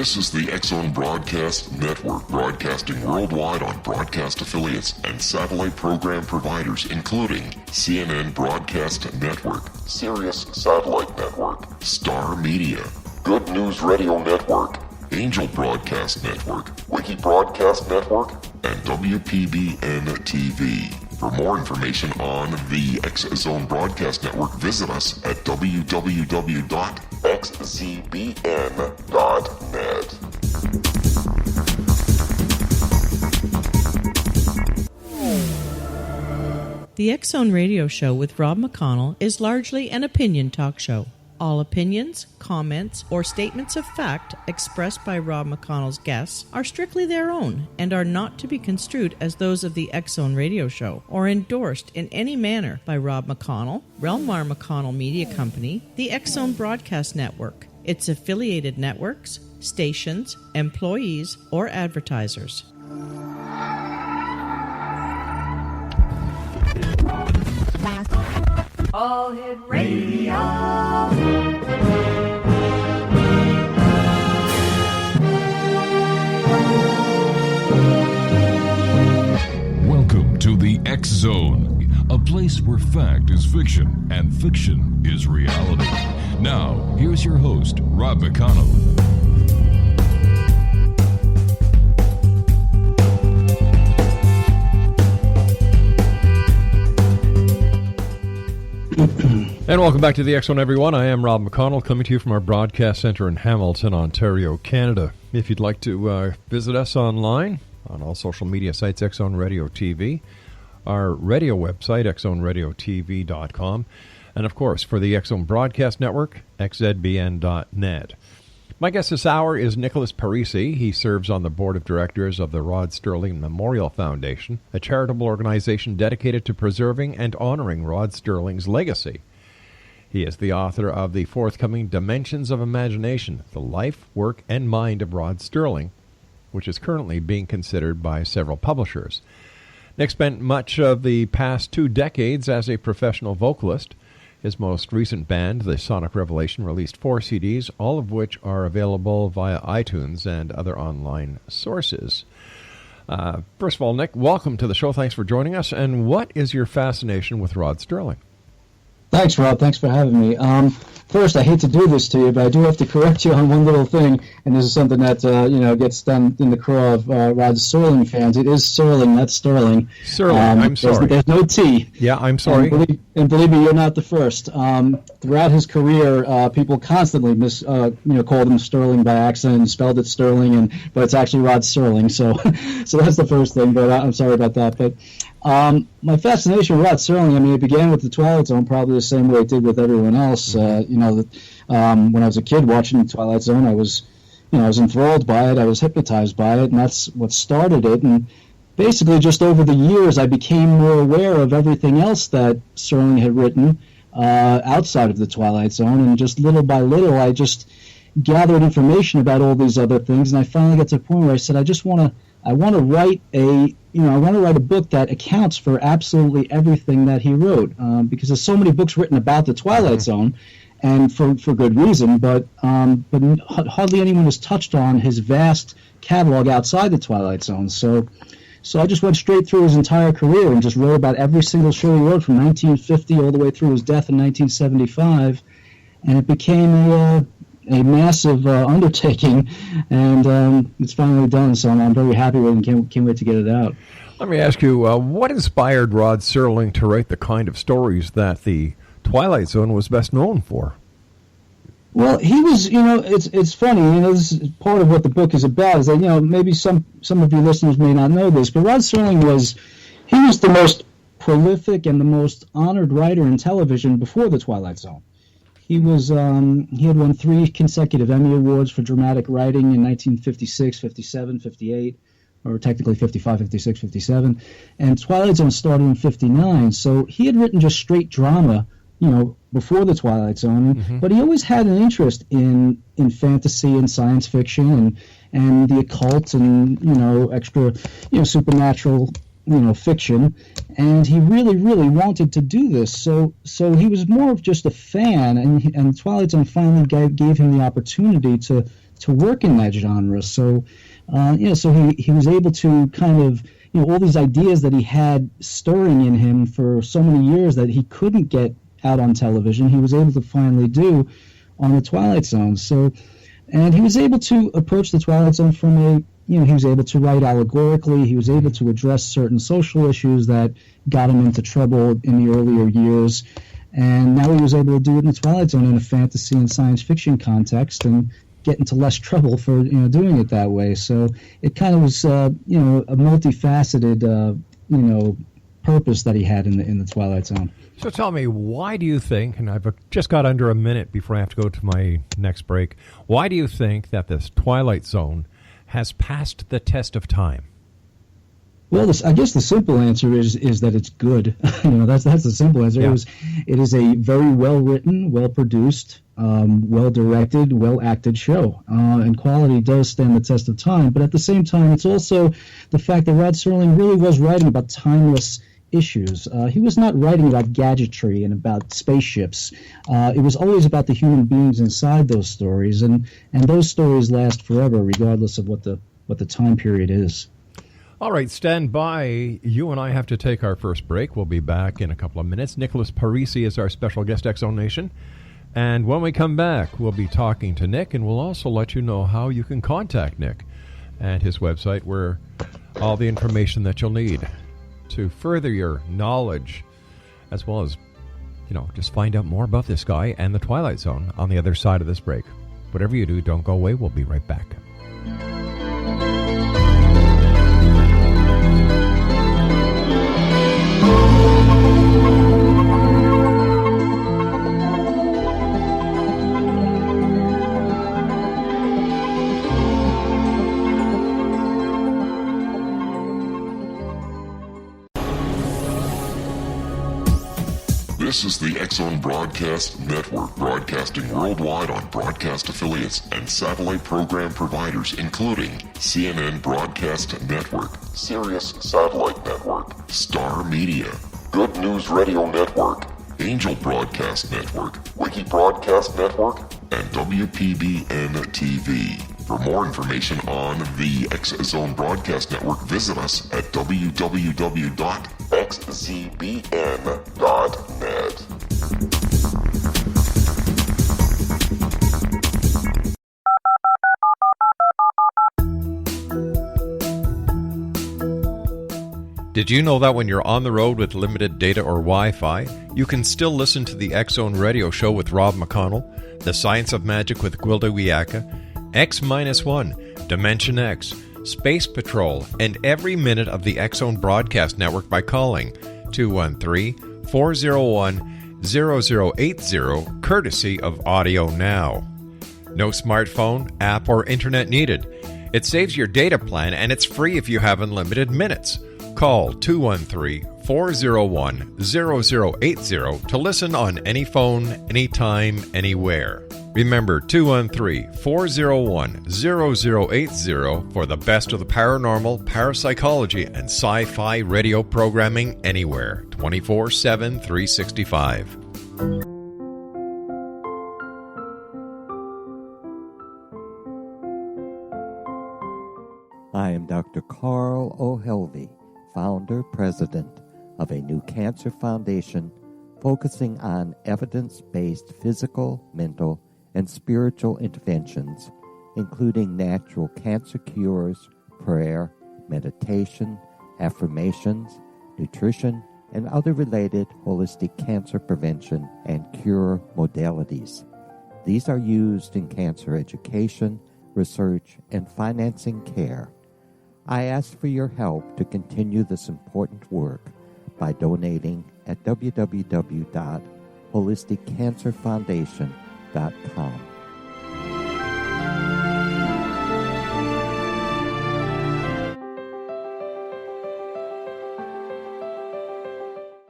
This is the X-Zone Broadcast Network, broadcasting worldwide on broadcast affiliates and satellite program providers, including CNN Broadcast Network, Sirius Satellite Network, Star Media, Good News Radio Network, Angel Broadcast Network, Wiki Broadcast Network, and WPBN TV. For more information on the X-Zone Broadcast Network, visit us at www.xzbn.net. The X-Zone Radio Show with Rod McConnell is largely an opinion talk show. All opinions, comments, or statements of fact expressed by Rod McConnell's guests are strictly their own and are not to be construed as those of the X-Zone Radio Show or endorsed in any manner by Rod McConnell, REL-MAR McConnell Media Company, the X-Zone Broadcast Network, its affiliated networks, stations, employees, or advertisers. All Hit Radio. Welcome to the X-Zone, a place where fact is fiction and fiction is reality. Now, here's your host, Rod McConnell. And welcome back to the X-Zone, everyone. I am Rod McConnell, coming to you from our broadcast center in Hamilton, Ontario, Canada. If you'd like to visit us online on all social media sites, X-Zone Radio TV, our radio website, xzoneradiotv.com, and of course, for the X-Zone Broadcast Network, xzbn.net. My guest this hour is Nicholas Parisi. He serves on the board of directors of the Rod Serling Memorial Foundation, a charitable organization dedicated to preserving and honoring Rod Serling's legacy. He is the author of the forthcoming Dimensions of Imagination, the life, work, and mind of Rod Serling, which is currently being considered by several publishers. Nick spent much of the past 2 decades as a professional vocalist. His most recent band, The Sonic Revelation, released 4 CDs, all of which are available via iTunes and other online sources. First of all, Nick, welcome to the show. Thanks for joining us. And what is your fascination with Rod Serling? Thanks, Rob. Thanks for having me. First, I hate to do this to you, but I do have to correct you on one little thing, and this is something that gets done in the craw of Rod Serling fans. It is Serling, not Sterling. Serling, I'm sorry. There's no T. Yeah, I'm sorry. And believe me, you're not the first. Throughout his career, people constantly called him Sterling by accident and spelled it Sterling, but it's actually Rod Serling. So that's the first thing. But I'm sorry about that. But my fascination with Rod Serling, it began with the Twilight Zone, probably the same way it did with everyone else. When I was a kid watching the Twilight Zone, I was enthralled by it. I was hypnotized by it, and that's what started it. And basically, just over the years, I became more aware of everything else that Serling had written outside of the Twilight Zone, and just little by little, I just gathered information about all these other things, and I finally got to a point where I said, I want to write a book that accounts for absolutely everything that he wrote, because there's so many books written about the Twilight Zone, and for good reason, but hardly anyone has touched on his vast catalog outside the Twilight Zone. So I just went straight through his entire career and just wrote about every single show he wrote from 1950 all the way through his death in 1975, and it became a massive undertaking, and it's finally done, so I'm very happy with it and can't wait to get it out. Let me ask you, what inspired Rod Serling to write the kind of stories that the Twilight Zone was best known for? Well, he was, it's funny, this is part of what the book is about, is that, maybe some of your listeners may not know this, but Rod Serling was the most prolific and the most honored writer in television before the Twilight Zone. He had won 3 consecutive Emmy Awards for dramatic writing in 1956, 57, 58, or technically 55, 56, 57, and Twilight Zone started in 59, so he had written just straight drama, before the Twilight Zone, but he always had an interest in fantasy and science fiction and the occult and, extra, supernatural, fiction, and he really, really wanted to do this. So he was more of just a fan, and Twilight Zone finally gave him the opportunity to work in that genre. So, so he was able to kind of, all these ideas that he had stirring in him for so many years that he couldn't get out on television, he was able to finally do on the Twilight Zone. So, and he was able to approach the Twilight Zone from he was able to write allegorically. He was able to address certain social issues that got him into trouble in the earlier years. And now he was able to do it in the Twilight Zone in a fantasy and science fiction context and get into less trouble for doing it that way. So it kind of was a multifaceted purpose that he had in the Twilight Zone. So tell me, why do you think, and I've just got under a minute before I have to go to my next break, why do you think that this Twilight Zone has passed the test of time? Well, I guess the simple answer is that it's good. That's the simple answer. Yeah. It is a very well written, well produced, well directed, well acted show, and quality does stand the test of time. But at the same time, it's also the fact that Rod Serling really was writing about timeless issues. He was not writing about gadgetry and about spaceships. It was always about the human beings inside those stories, and those stories last forever, regardless of what the time period is. All right, stand by. You and I have to take our first break. We'll be back in a couple of minutes. Nicholas Parisi is our special guest, X-Zone Nation. And when we come back, we'll be talking to Nick, and we'll also let you know how you can contact Nick and his website, where all the information that you'll need to further your knowledge, as well as, just find out more about this guy and the Twilight Zone on the other side of this break. Whatever you do, don't go away. We'll be right back. This is the X-Zone Broadcast Network, broadcasting worldwide on broadcast affiliates and satellite program providers, including CNN Broadcast Network, Sirius Satellite Network, Star Media, Good News Radio Network, Angel Broadcast Network, Wiki Broadcast Network, and WPBN TV. For more information on the X-Zone Broadcast Network, visit us at www.xzbn.net. Did you know that when you're on the road with limited data or Wi-Fi, you can still listen to the X-Zone Radio Show with Rob McConnell, The Science of Magic with Gwilda Wiyaka, X-1, Dimension X, Space Patrol, and every minute of the X-Zone Broadcast Network by calling 213-401-0080, courtesy of Audio Now. No smartphone, app, or internet needed. It saves your data plan, and it's free if you have unlimited minutes. Call 213-401-0080 to listen on any phone, anytime, anywhere. Remember, 213-401-0080 for the best of the paranormal, parapsychology, and sci-fi radio programming anywhere, 24/7, 365. I am Dr. Carl O'Helvey, founder, president of a new cancer foundation focusing on evidence-based physical, mental, and spiritual interventions, including natural cancer cures, prayer, meditation, affirmations, nutrition, and other related holistic cancer prevention and cure modalities. These are used in cancer education, research, and financing care. I ask for your help to continue this important work by donating at www.holisticcancerfoundation.com.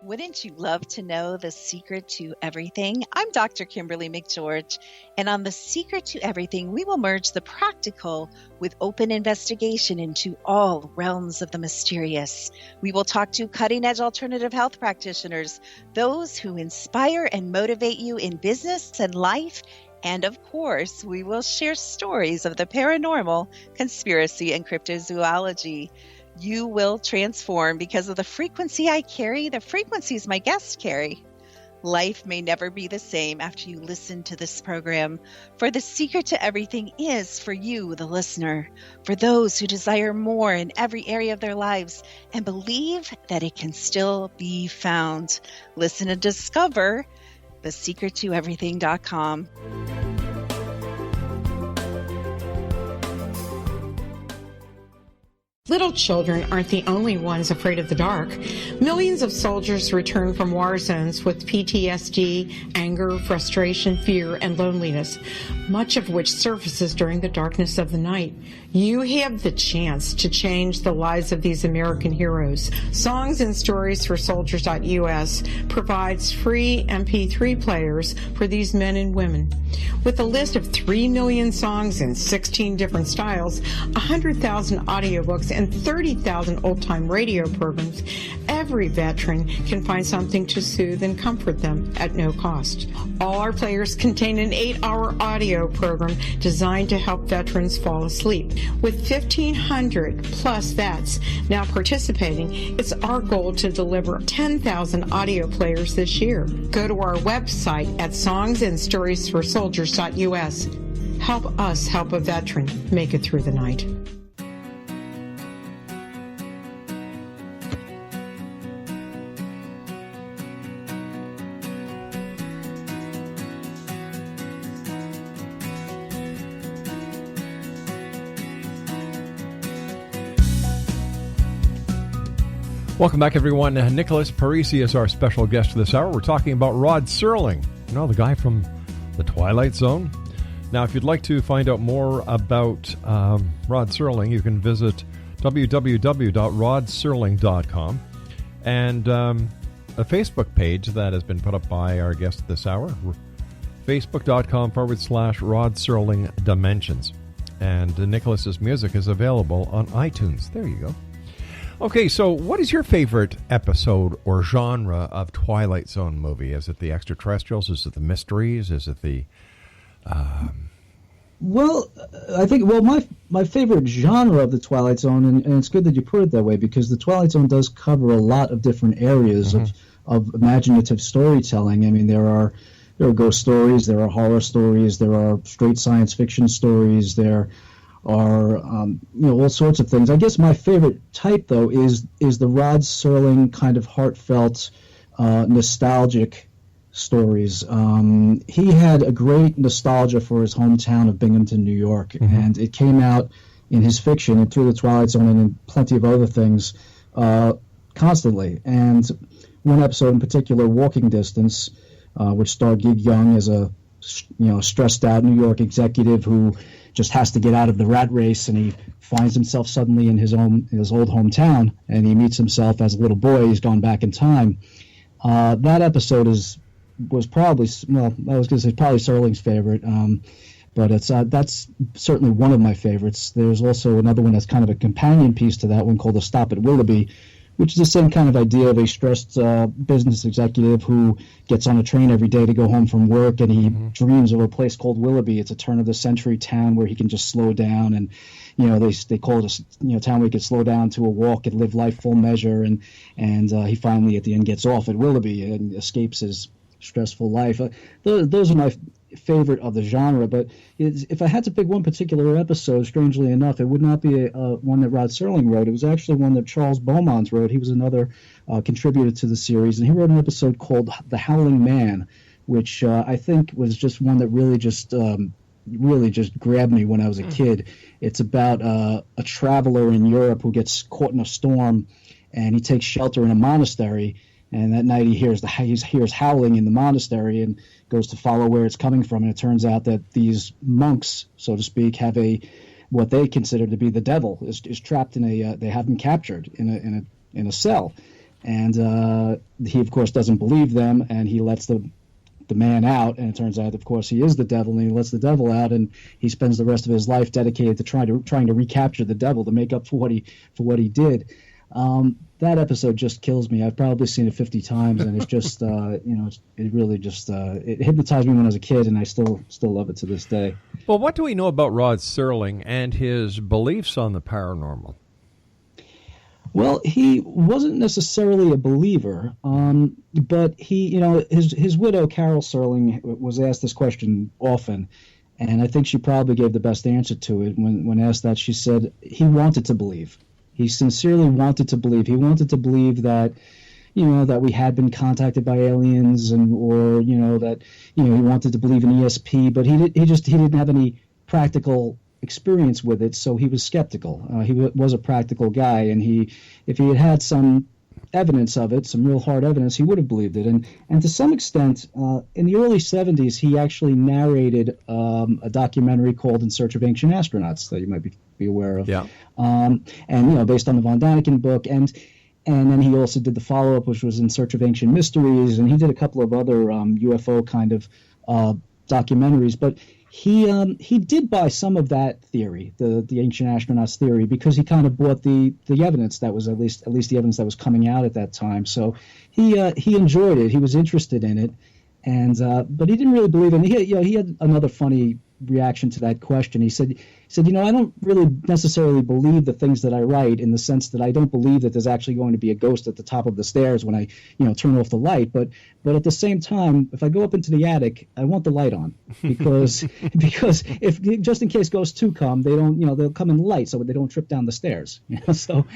Wouldn't you love to know the secret to everything? I'm Dr. Kimberly McGeorge, and on The Secret to Everything, we will merge the practical with open investigation into all realms of the mysterious. We will talk to cutting-edge alternative health practitioners, those who inspire and motivate you in business and life, And of course, we will share stories of the paranormal, conspiracy, and cryptozoology. You will transform because of the frequency I carry, the frequencies my guests carry. Life may never be the same after you listen to this program, for the secret to everything is for you, the listener, for those who desire more in every area of their lives and believe that it can still be found. Listen and discover thesecrettoeverything.com. Little children aren't the only ones afraid of the dark. Millions of soldiers return from war zones with PTSD, anger, frustration, fear, and loneliness, much of which surfaces during the darkness of the night. You have the chance to change the lives of these American heroes. Songs and Stories for Soldiers.us provides free MP3 players for these men and women. With a list of 3 million songs in 16 different styles, 100,000 audiobooks, and 30,000 old-time radio programs, every veteran can find something to soothe and comfort them at no cost. All our players contain an 8-hour audio program designed to help veterans fall asleep. With 1,500 plus vets now participating, it's our goal to deliver 10,000 audio players this year. Go to our website at songsandstoriesforsoldiers.us. Help us help a veteran make it through the night. Welcome back, everyone. Nicholas Parisi is our special guest this hour. We're talking about Rod Serling, the guy from the Twilight Zone. Now, if you'd like to find out more about Rod Serling, you can visit www.rodserling.com and a Facebook page that has been put up by our guest this hour, facebook.com/Rod Serling Dimensions. And Nicholas's music is available on iTunes. There you go. Okay, so what is your favorite episode or genre of Twilight Zone movie? Is it the extraterrestrials? Is it the mysteries? Is it the... Well, I think, my favorite genre of the Twilight Zone, and it's good that you put it that way, because the Twilight Zone does cover a lot of different areas of imaginative storytelling. I mean, there are ghost stories, there are horror stories, there are straight science fiction stories, there are all sorts of things. I guess my favorite type, though, is the Rod Serling kind of heartfelt, nostalgic stories. He had a great nostalgia for his hometown of Binghamton, New York, and it came out in his fiction and through the Twilight Zone and in plenty of other things constantly. And one episode in particular, Walking Distance, which starred Gig Young as a stressed out New York executive who just has to get out of the rat race, and he finds himself suddenly in his old hometown, and he meets himself as a little boy. He's gone back in time. That episode was probably, probably Serling's favorite, but that's certainly one of my favorites. There's also another one that's kind of a companion piece to that one called The Stop at Willoughby, which is the same kind of idea of a stressed business executive who gets on a train every day to go home from work, and he dreams of a place called Willoughby. It's a turn-of-the-century town where he can just slow down, and they call it a town where he can slow down to a walk and live life full measure, and he finally at the end gets off at Willoughby and escapes his stressful life. Those are my favorite of the genre, but if I had to pick one particular episode, strangely enough, it would not be one that Rod Serling wrote. It was actually one that Charles Beaumont wrote. He was another contributor to the series, and he wrote an episode called The Howling Man, which I think was just one that really just grabbed me when I was a kid. It's about a traveler in Europe who gets caught in a storm, and he takes shelter in a monastery. And that night he hears howling in the monastery and goes to follow where it's coming from. And it turns out that these monks, so to speak, have what they consider to be the devil is trapped in they have him captured in a cell. And he of course doesn't believe them, and he lets the man out. And it turns out, of course, he is the devil, and he lets the devil out, and he spends the rest of his life dedicated to trying to recapture the devil to make up for what he did. That episode just kills me. I've probably seen it 50 times, and it's just, it really just it hypnotized me when I was a kid, and I still love it to this day. Well, what do we know about Rod Serling and his beliefs on the paranormal? Well, he wasn't necessarily a believer, but he, his widow, Carol Serling, was asked this question often, and I think she probably gave the best answer to it. When asked that, she said he wanted to believe. He sincerely wanted to believe. He wanted to believe that, that we had been contacted by aliens, or that, he wanted to believe in ESP, but he didn't have any practical experience with it, so he was skeptical. He was a practical guy, and if he had some evidence of it, some real hard evidence, he would have believed it. And to some extent, in the early 70s, he actually narrated a documentary called In Search of Ancient Astronauts that you might be aware of. Yeah. And based on the von Daniken book, and then he also did the follow-up, which was In Search of Ancient Mysteries, and he did a couple of other UFO kind of documentaries. But he did buy some of that theory, the ancient astronauts theory, because he kind of bought the evidence that was at least the evidence that was coming out at that time. So he enjoyed it. He was interested in it, and but he didn't really believe it. And he had another funny reaction to that question. He said, I don't really necessarily believe the things that I write, in the sense that I don't believe that there's actually going to be a ghost at the top of the stairs when I, turn off the light. But at the same time, if I go up into the attic, I want the light on, because if just in case ghosts do come, they don't, they'll come in light so they don't trip down the stairs. So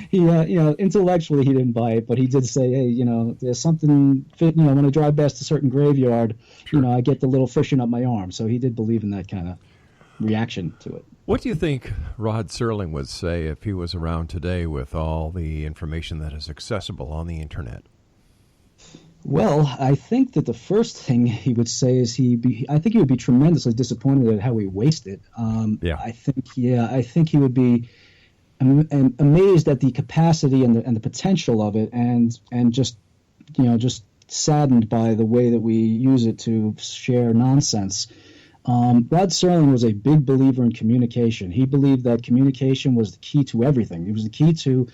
he, intellectually he didn't buy it, but he did say, hey, there's something, when I drive past a certain graveyard, Sure. I get the little fishing up my arm. So he did believe in that kind of reaction to it. What do you think Rod Serling would say if he was around today with all the information that is accessible on the internet? Well, I think that the first thing he would say is I think he would be tremendously disappointed at how we waste it. Yeah. I think he would be amazed at the capacity and the potential of it, and just saddened by the way that we use it to share nonsense. Rod Serling was a big believer in communication. He believed that communication was the key to everything. It was the key to,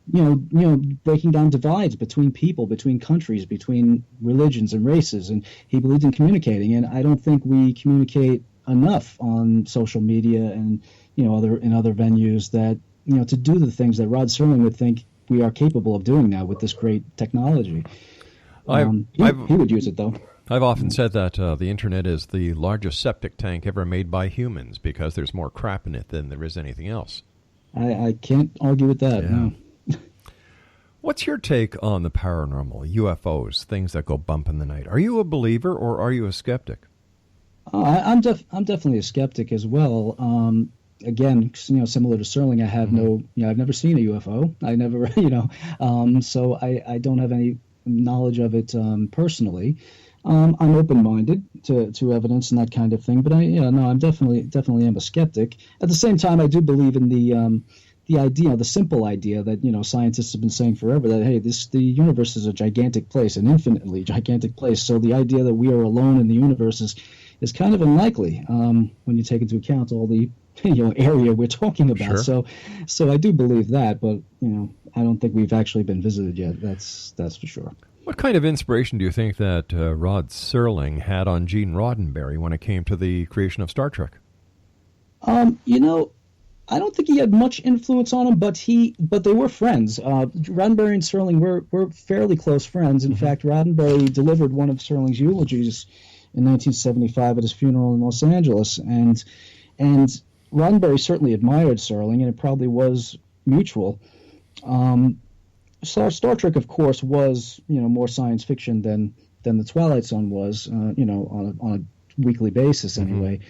breaking down divides between people, between countries, between religions and races. And he believed in communicating. And I don't think we communicate enough on social media and, other venues that, to do the things that Rod Serling would think we are capable of doing now with this great technology. He would use it, though. I've often said that the internet is the largest septic tank ever made by humans, because there's more crap in it than there is anything else. I can't argue with that. Yeah. No. What's your take on the paranormal, UFOs, things that go bump in the night? Are you a believer or are you a skeptic? I'm definitely a skeptic as well. Again, similar to Serling, I have I've never seen a UFO. I never, so I don't have any knowledge of it personally. I'm open-minded to evidence and that kind of thing, but I'm definitely am a skeptic. At the same time, I do believe in the idea, the simple idea that scientists have been saying forever, that hey, the universe is a gigantic place, an infinitely gigantic place. So the idea that we are alone in the universe is kind of unlikely when you take into account all the area we're talking about. Sure. So I do believe that, but I don't think we've actually been visited yet. That's for sure. What kind of inspiration do you think that Rod Serling had on Gene Roddenberry when it came to the creation of Star Trek? I don't think he had much influence on him, but they were friends. Roddenberry and Serling were fairly close friends. In fact, Roddenberry delivered one of Serling's eulogies in 1975 at his funeral in Los Angeles, and Roddenberry certainly admired Serling, and it probably was mutual. Star Trek, of course, was more science fiction than the Twilight Zone was, on a weekly basis anyway.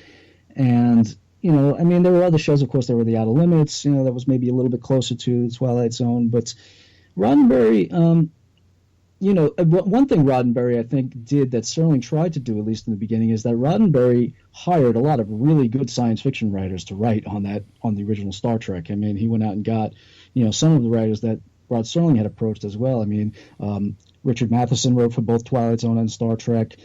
And there were other shows, of course. There were the Illuminates, that was maybe a little bit closer to the Twilight Zone. But Roddenberry, one thing Roddenberry, I think, did that Serling tried to do, at least in the beginning, is that Roddenberry hired a lot of really good science fiction writers to write on the original Star Trek. I mean, he went out and got, some of the writers that Rod Serling had approached as well. I mean, Richard Matheson wrote for both Twilight Zone and Star Trek.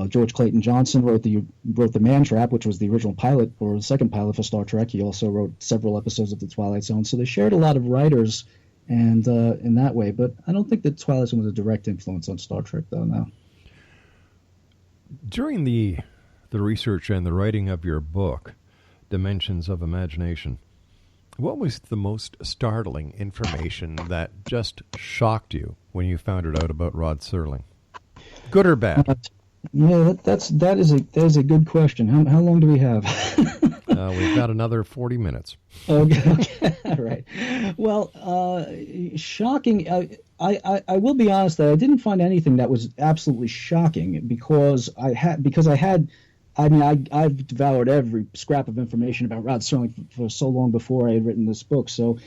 George Clayton Johnson wrote the Man Trap, which was the original pilot or the second pilot for Star Trek. He also wrote several episodes of the Twilight Zone. So they shared a lot of writers, and in that way. But I don't think that Twilight Zone was a direct influence on Star Trek, though. No. During the research and the writing of your book, Dimensions of Imagination, what was the most startling information that just shocked you when you found it out about Rod Serling? Good or bad? Yeah, that is a good question. How long do we have? We've got another 40 minutes. Okay. All right. Well, shocking. I will be honest that I didn't find anything that was absolutely shocking because I've devoured every scrap of information about Rod Serling for so long before I had written this book. So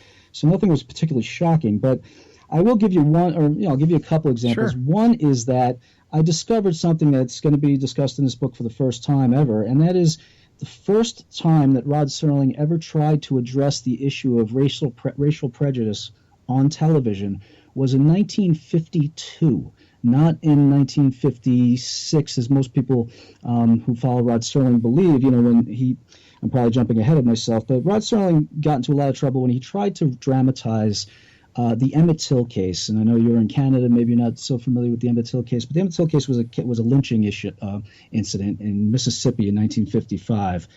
nothing was particularly shocking. But I will give you one, or I'll give you a couple examples. Sure. One is that I discovered something that's going to be discussed in this book for the first time ever, and that is the first time that Rod Serling ever tried to address the issue of racial prejudice on television was in 1952. Not in 1956, as most people who follow Rod Serling believe. I'm probably jumping ahead of myself, but Rod Serling got into a lot of trouble when he tried to dramatize the Emmett Till case. And I know you're in Canada, maybe you're not so familiar with the Emmett Till case, but the Emmett Till case was a lynching incident in Mississippi in 1955.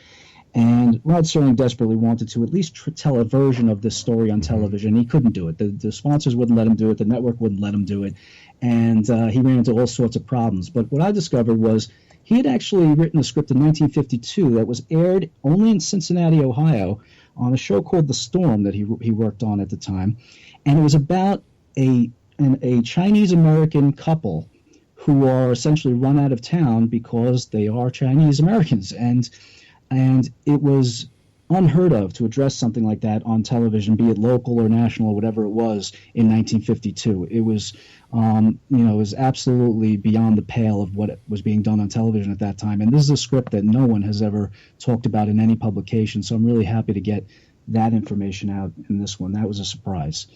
And Rod Serling desperately wanted to at least tell a version of this story on television. He couldn't do it. The sponsors wouldn't let him do it. The network wouldn't let him do it. And he ran into all sorts of problems. But what I discovered was he had actually written a script in 1952 that was aired only in Cincinnati, Ohio, on a show called The Storm that he worked on at the time. And it was about a Chinese-American couple who are essentially run out of town because they are Chinese-Americans. And it was unheard of to address something like that on television, be it local or national or whatever it was, in 1952. It was, it was absolutely beyond the pale of what was being done on television at that time. And this is a script that no one has ever talked about in any publication, so I'm really happy to get that information out in this one. That was a surprise.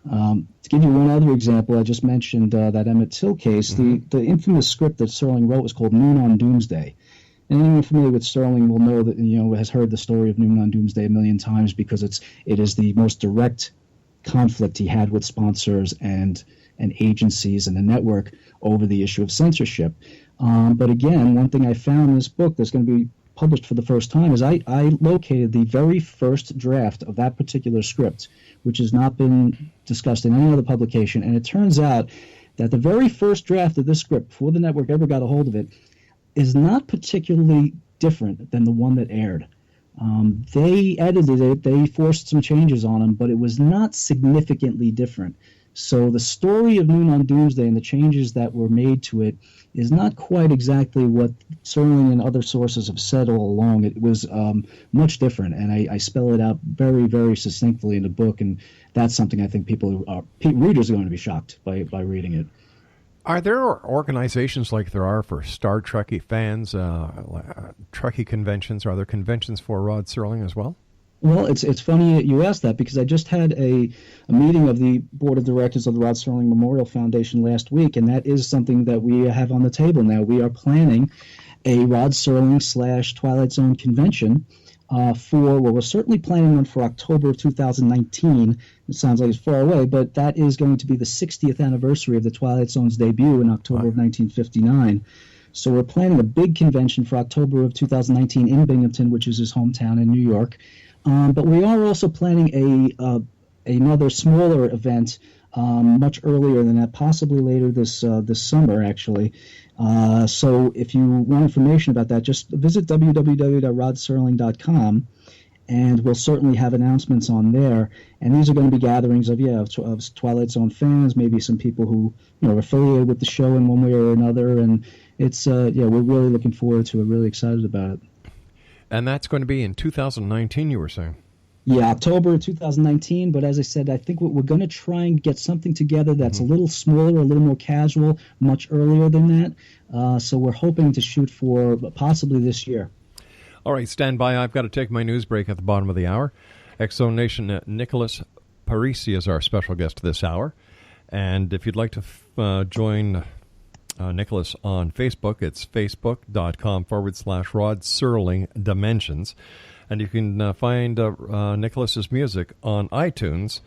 To give you one other example, I just mentioned that Emmett Till case. The infamous script that Serling wrote was called Noon on Doomsday. And anyone familiar with Serling will know that, has heard the story of Noon on Doomsday a million times because it is the most direct conflict he had with sponsors and agencies and the network over the issue of censorship. But again, one thing I found in this book that's going to be published for the first time is I located the very first draft of that particular script, which has not been discussed in any other publication. And it turns out that the very first draft of this script, before the network ever got a hold of it, is not particularly different than the one that aired. They edited it, they forced some changes on them, but it was not significantly different. So the story of Noon on Doomsday and the changes that were made to it is not quite exactly what Serling and other sources have said all along. It was much different, and I spell it out very, very succinctly in the book, and that's something I think readers are going to be shocked by reading it. Are there organizations like there are for Star Trekkie fans, Trekkie conventions? Are there conventions for Rod Serling as well? Well, it's funny you asked that because I just had a meeting of the board of directors of the Rod Serling Memorial Foundation last week, and that is something that we have on the table now. We are planning a Rod Serling / Twilight Zone convention we're certainly planning one for October of 2019. It sounds like it's far away, but that is going to be the 60th anniversary of the Twilight Zone's debut in October of 1959. So we're planning a big convention for October of 2019 in Binghamton, which is his hometown in New York. But we are also planning another smaller event much earlier than that, possibly later this summer, actually. So if you want information about that, just visit www.rodserling.com, and we'll certainly have announcements on there. And these are going to be gatherings of Twilight Zone fans, maybe some people who are affiliated with the show in one way or another. And it's we're really looking forward to it. Really excited about it. And that's going to be in 2019, you were saying? Yeah, October 2019. But as I said, I think we're going to try and get something together that's a little smaller, a little more casual, much earlier than that. So we're hoping to shoot for possibly this year. All right, stand by. I've got to take my news break at the bottom of the hour. X-Zone Nation, Nicholas Parisi is our special guest this hour. And if you'd like to join Nicholas on Facebook. It's facebook.com/Rod Serling Dimensions. And you can find Nicholas's music on iTunes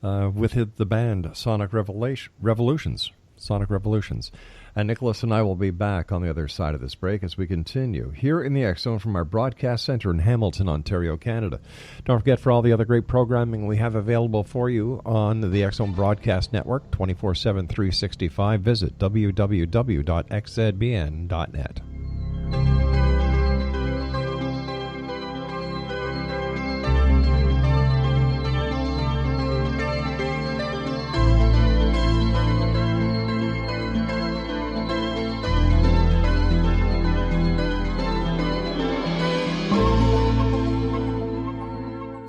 with the band Sonic Revolutions. Sonic Revolutions. And Nicholas and I will be back on the other side of this break as we continue here in the X Zone from our broadcast center in Hamilton, Ontario, Canada. Don't forget, for all the other great programming we have available for you on the X Zone Broadcast Network, 24/7, 365, visit www.xzbn.net.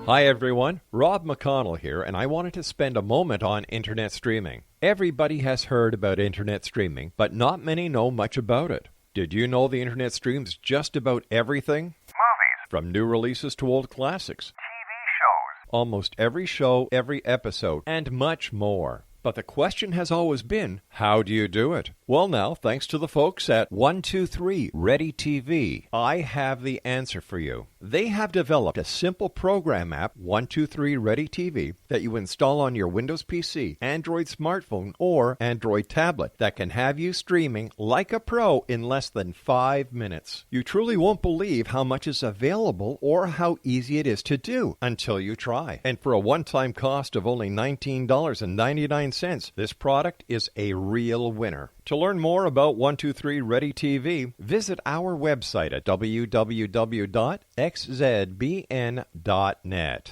Hi everyone, Rob McConnell here, and I wanted to spend a moment on internet streaming. Everybody has heard about internet streaming, but not many know much about it. Did you know the internet streams just about everything? Movies. From new releases to old classics. TV shows. Almost every show, every episode, and much more. But the question has always been, how do you do it? Well now, thanks to the folks at 123 Ready TV, I have the answer for you. They have developed a simple program app, 123 Ready TV, that you install on your Windows PC, Android smartphone, or Android tablet that can have you streaming like a pro in less than 5 minutes. You truly won't believe how much is available or how easy it is to do until you try. And for a one-time cost of only $19.99, this product is a real winner. To learn more about 123 Ready TV, visit our website at www.xzbn.net.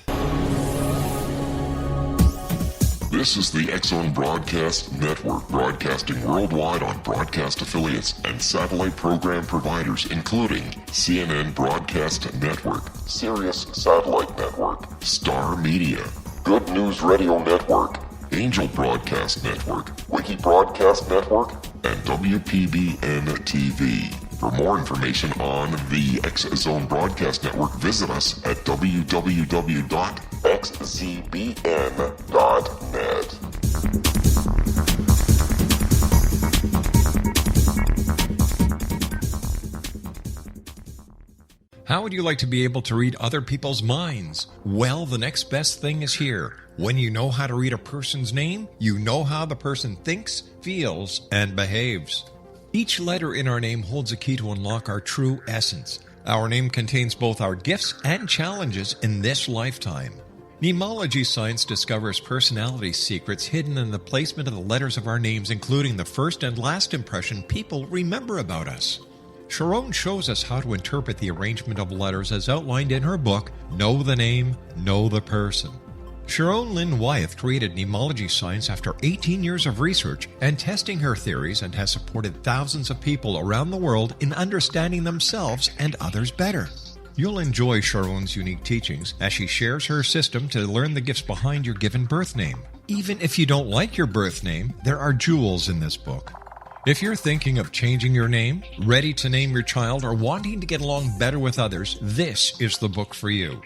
This is the X Zone Broadcast Network, broadcasting worldwide on broadcast affiliates and satellite program providers, including CNN Broadcast Network, Sirius Satellite Network, Star Media, Good News Radio Network, Angel Broadcast Network, Wiki Broadcast Network, and WPBN TV. For more information on the X Zone Broadcast Network, visit us at www.xzbn.net. How would you like to be able to read other people's minds? Well, the next best thing is here. When you know how to read a person's name, you know how the person thinks, feels, and behaves. Each letter in our name holds a key to unlock our true essence. Our name contains both our gifts and challenges in this lifetime. Mnemology science discovers personality secrets hidden in the placement of the letters of our names, including the first and last impression people remember about us. Sharon shows us how to interpret the arrangement of letters as outlined in her book, Know the Name, Know the Person. Sharon Lynn Wyeth created mnemology science after 18 years of research and testing her theories, and has supported thousands of people around the world in understanding themselves and others better. You'll enjoy Sharon's unique teachings as she shares her system to learn the gifts behind your given birth name. Even if you don't like your birth name, there are jewels in this book. If you're thinking of changing your name, ready to name your child, or wanting to get along better with others, this is the book for you.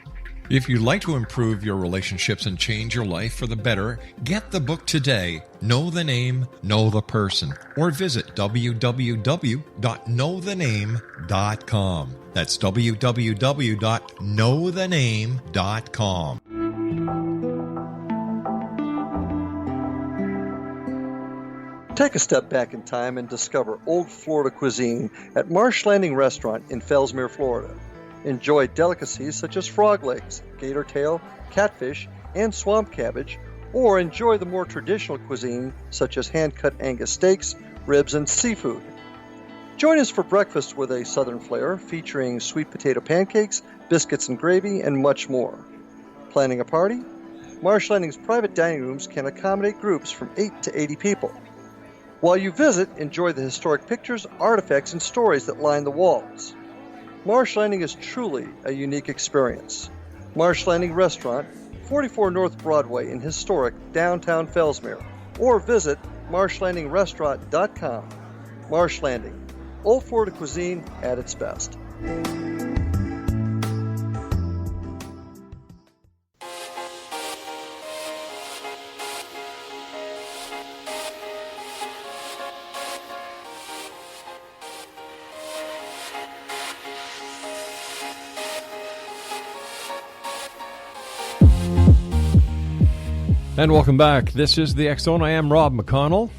If you'd like to improve your relationships and change your life for the better, get the book today, Know the Name, Know the Person, or visit www.knowthename.com. That's www.knowthename.com. Take a step back in time and discover old Florida cuisine at Marsh Landing Restaurant in Fellsmere, Florida. Enjoy delicacies such as frog legs, gator tail, catfish, and swamp cabbage, or enjoy the more traditional cuisine such as hand-cut Angus steaks, ribs, and seafood. Join us for breakfast with a southern flair featuring sweet potato pancakes, biscuits and gravy, and much more. Planning a party? Marsh Landing's private dining rooms can accommodate groups from 8 to 80 people. While you visit, enjoy the historic pictures, artifacts, and stories that line the walls. Marsh Landing is truly a unique experience. Marsh Landing Restaurant, 44 North Broadway in historic downtown Fellsmere, or visit marshlandingrestaurant.com. Marsh Landing, old Florida cuisine at its best. And welcome back. This is the X Zone. I am Rob McConnell.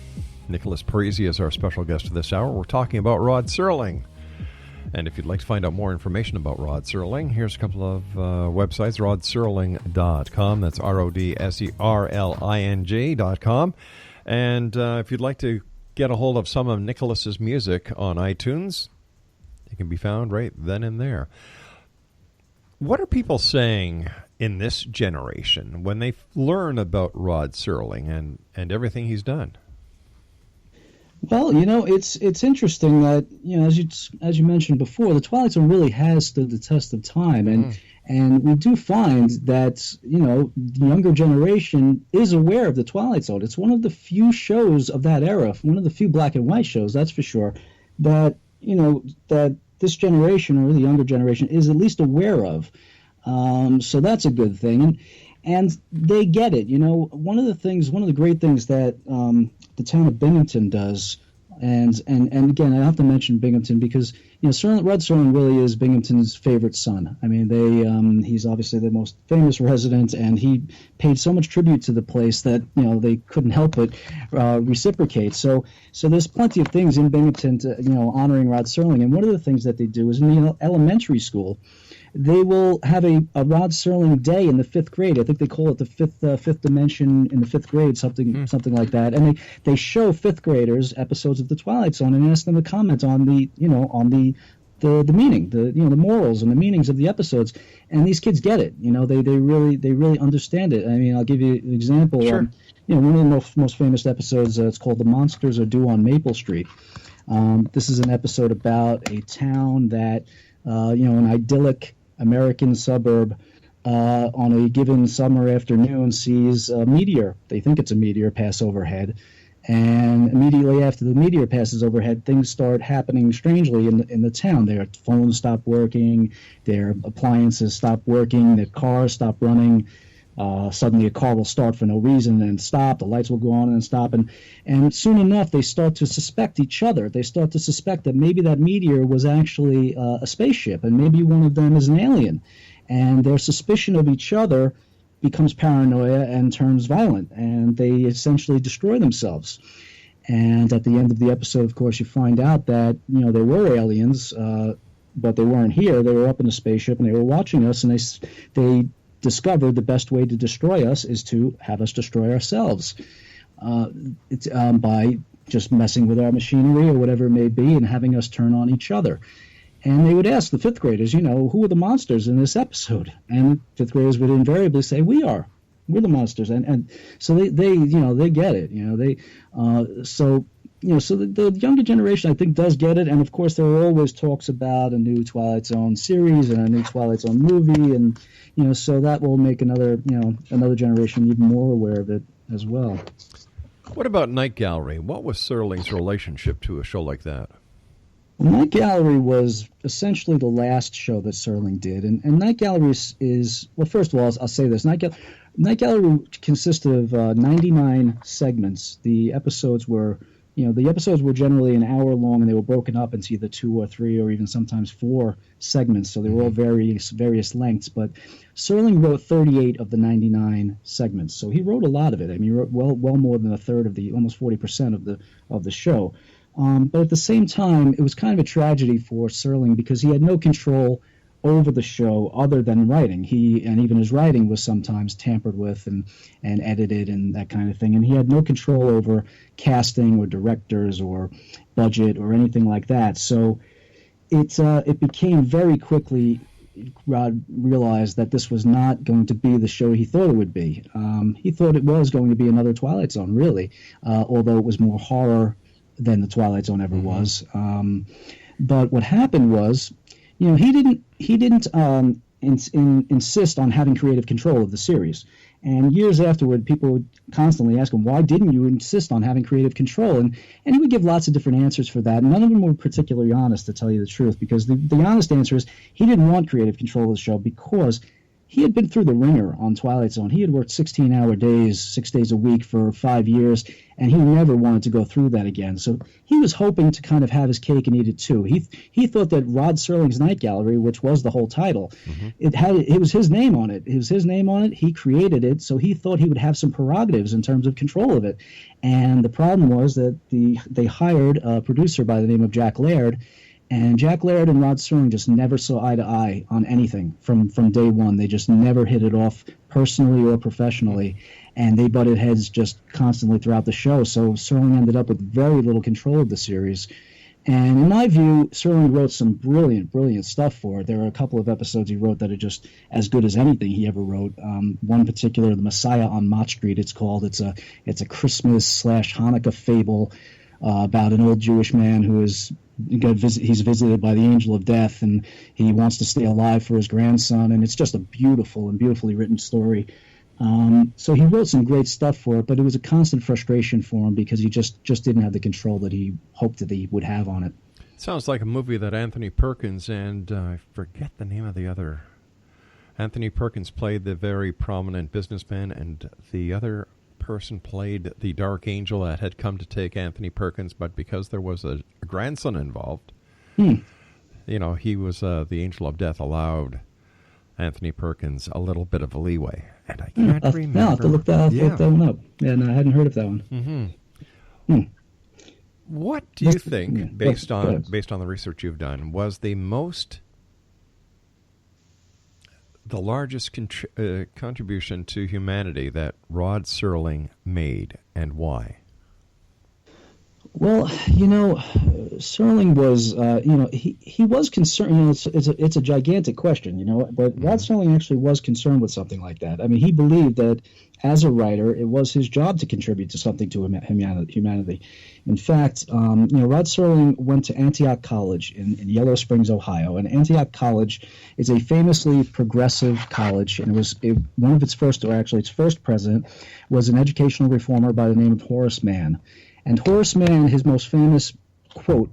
Nicholas Parisi is our special guest this hour. We're talking about Rod Serling. And if you'd like to find out more information about Rod Serling, here's a couple of websites. rodserling.com. That's RODSERLING.com. And if you'd like to get a hold of some of Nicholas's music on iTunes, it can be found right then and there. What are people saying in this generation when they learn about Rod Serling and everything he's done? Well, it's interesting that, as you mentioned before, the Twilight Zone really has stood the test of time, and we do find that, the younger generation is aware of the Twilight Zone. It's one of the few shows of that era, one of the few black and white shows, that's for sure, that, that this generation or the younger generation is at least aware of. So that's a good thing. And they get it. One of the great things that the town of Binghamton does, and again, I have to mention Binghamton because Rod Serling really is Binghamton's favorite son. I mean, he's obviously the most famous resident, and he paid so much tribute to the place that they couldn't help but reciprocate. So there's plenty of things in Binghamton to honoring Rod Serling, and one of the things that they do is in the elementary school, they will have a Rod Serling day in the 5th grade. I think they call it the fifth dimension in the 5th grade, something like that. And they show 5th graders episodes of the Twilight Zone and ask them to comment on the meaning, the morals and the meanings of the episodes. And these kids get it. They really understand it. I mean, I'll give you an example. Sure. One of the most famous episodes, it's called "The Monsters Are Due on Maple Street." This is an episode about a town that, an idyllic American suburb on a given summer afternoon sees a meteor. They think it's a meteor pass overhead, and immediately after the meteor passes overhead, things start happening strangely in the town. Their phones stop working, their appliances stop working, their cars stop running. Suddenly a car will start for no reason and stop. The lights will go on and stop. And soon enough, they start to suspect each other. They start to suspect that maybe that meteor was actually a spaceship, and maybe one of them is an alien. And their suspicion of each other becomes paranoia and turns violent, and they essentially destroy themselves. And at the end of the episode, of course, you find out that, there were aliens, but they weren't here. They were up in a spaceship, and they were watching us, and they discovered the best way to destroy us is to have us destroy ourselves by just messing with our machinery or whatever it may be and having us turn on each other. And they would ask the 5th graders, who are the monsters in this episode? And 5th graders would invariably say, we're the monsters. And so they get it. So the younger generation, I think, does get it. And, of course, there are always talks about a new Twilight Zone series and a new Twilight Zone movie. And, so that will make another generation even more aware of it as well. What about Night Gallery? What was Serling's relationship to a show like that? Well, Night Gallery was essentially the last show that Serling did. And Night Gallery is well, first of all, I'll say this. Night Gallery consisted of 99 segments. The episodes were generally an hour long, and they were broken up into either 2 or 3 or even sometimes 4 segments. So they were all various lengths. But Serling wrote 38 of the 99 segments. So he wrote a lot of it. I mean, he wrote well more than a third of almost 40% of the show. But at the same time, it was kind of a tragedy for Serling because he had no control over the show other than writing. And even his writing was sometimes tampered with and edited and that kind of thing. And he had no control over casting or directors or budget or anything like that. So it became very quickly, Rod realized that this was not going to be the show he thought it would be. He thought it was going to be another Twilight Zone, really, although it was more horror than the Twilight Zone ever was. But what happened was, he didn't insist on having creative control of the series. And years afterward, people would constantly ask him, why didn't you insist on having creative control? And he would give lots of different answers for that. And none of them were particularly honest, to tell you the truth, because the honest answer is he didn't want creative control of the show because he had been through the ringer on Twilight Zone. He had worked 16-hour days, 6 days a week for 5 years, and he never wanted to go through that again. So he was hoping to kind of have his cake and eat it too. He thought that Rod Serling's Night Gallery, which was the whole title, it was his name on it. It was his name on it. He created it, so he thought he would have some prerogatives in terms of control of it. And the problem was that they hired a producer by the name of Jack Laird. And Jack Laird and Rod Serling just never saw eye to eye on anything from day one. They just never hit it off personally or professionally, and they butted heads just constantly throughout the show. So Serling ended up with very little control of the series. And in my view, Serling wrote some brilliant stuff for it. There are a couple of episodes he wrote that are just as good as anything he ever wrote. One particular, The Messiah on Mott Street, it's called. It's a Christmas/Hanukkah fable about an old Jewish man who is he's visited by the angel of death, and he wants to stay alive for his grandson, and it's just a beautiful and beautifully written story. So he wrote some great stuff for it, but it was a constant frustration for him because he just didn't have the control that he hoped that he would have on it. Sounds like a movie that Anthony Perkins and I forget the name of the other. Anthony Perkins played the very prominent businessman, and the other person played the dark angel that had come to take Anthony Perkins, but because there was a grandson involved, he was the angel of death allowed Anthony Perkins a little bit of a leeway, and I can't remember. I'll have to look that one up. Yeah, no, I hadn't heard of that one. What do you think, based on the research you've done, was the largest contribution to humanity that Rod Serling made, and why? Well, Serling was, he was concerned. It's a gigantic question, but Rod Serling actually was concerned with something like that. I mean, he believed that as a writer, it was his job to contribute to something to humanity. In fact, Rod Serling went to Antioch College in Yellow Springs, Ohio, and Antioch College is a famously progressive college, and one of its first president was an educational reformer by the name of Horace Mann. And Horace Mann, his most famous quote